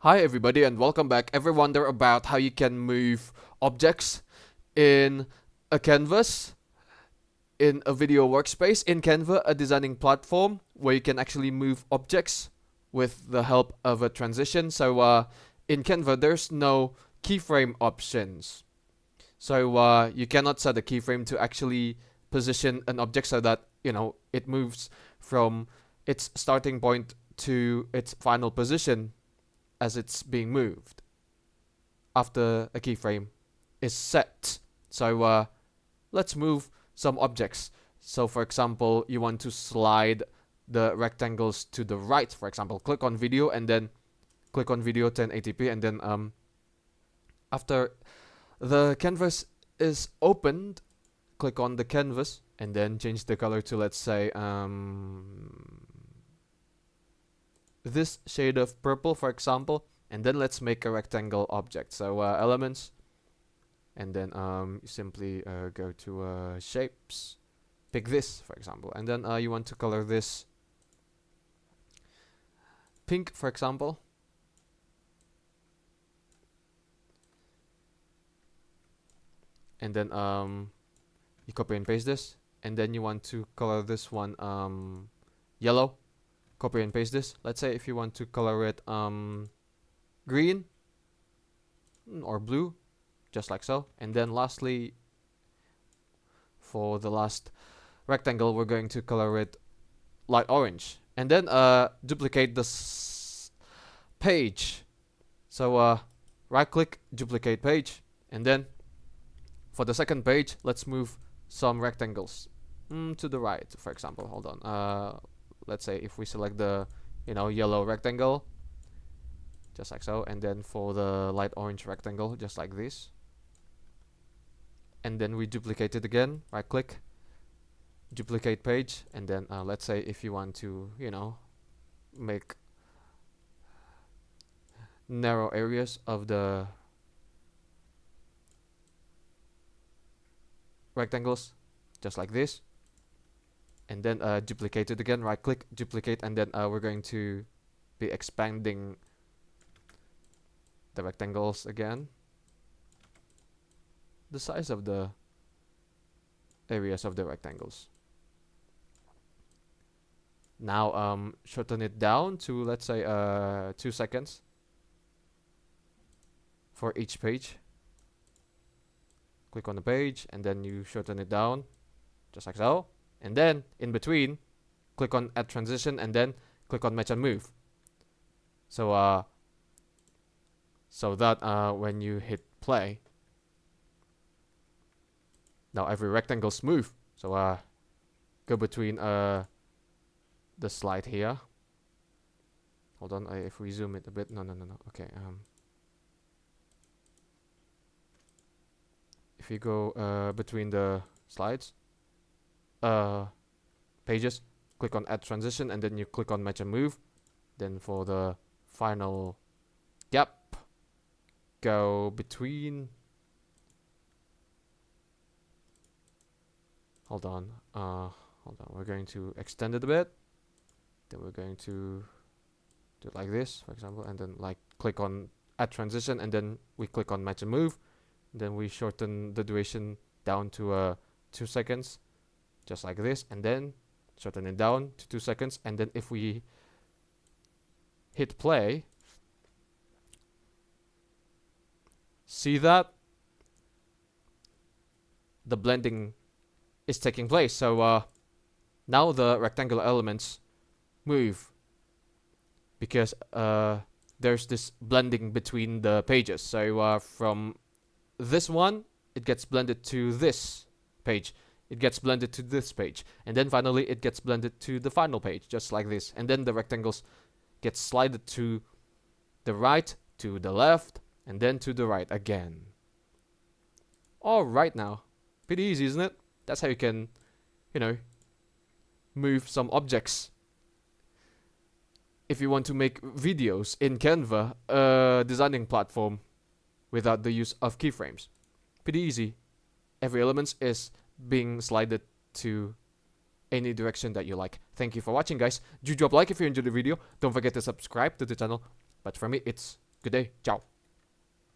Hi everybody and welcome back. Ever wonder about how you can move objects in a canvas, in a video workspace, in Canva, a designing platform where you can actually move objects with the help of a transition. So in Canva there's no keyframe options. So you cannot set a keyframe to actually position an object so that, it moves from its starting point to its final position as it's being moved after a keyframe is set. So let's move some objects. So for example, you want to slide the rectangles to the right. For example, click on video and then click on video 1080p, and then after the canvas is opened, click on the canvas and then change the color to, let's say, this shade of purple, for example. And then let's make a rectangle object. So elements, and then simply go to shapes, pick this, for example, and then you want to color this pink, for example. And then you copy and paste this, and then you want to color this one yellow. Copy and paste this. Let's say if you want to color it green or blue, just like so. And then lastly, for the last rectangle, we're going to color it light orange, and then duplicate this page. So right click, duplicate page, and then for the second page, let's move some rectangles to the right, for example. Hold on. Let's say if we select the yellow rectangle, just like so, and then for the light orange rectangle, just like this, and then we duplicate it again, right click, duplicate page, and then let's say if you want to make narrow areas of the rectangles, just like this, and then duplicate it again, right click, duplicate, and then we're going to be expanding the rectangles again, the size of the areas of the rectangles. Now shorten it down to, let's say, 2 seconds for each page. Click on the page and then you shorten it down, just like so. And then in between, click on add transition and then click on match and move. So so that when you hit play, now every rectangle's move. So go between the slide here. Hold on, if we zoom it a bit. No. Okay. If you go between the slides, pages, click on add transition and then you click on match and move. Then for the final gap, go between, hold on, we're going to extend it a bit, then we're going to do it like this, for example, and then like click on add transition and then we click on match and move, then we shorten the duration down to 2 seconds, just like this, and then shorten it down to 2 seconds, and then if we hit play, see that the blending is taking place. So now the rectangular elements move because there's this blending between the pages. So from this one, it gets blended to this page, it gets blended to this page, and then finally it gets blended to the final page, just like this. And then the rectangles get slided to the right, to the left, and then to the right again. Alright, now pretty easy, isn't it? That's how you can move some objects if you want to make videos in Canva, a designing platform, without the use of keyframes. Pretty easy. Every element is being slided to any direction that you like. Thank you for watching, guys. Do drop a like if you enjoyed the video. Don't forget to subscribe to the channel. But for me, it's good day. Ciao.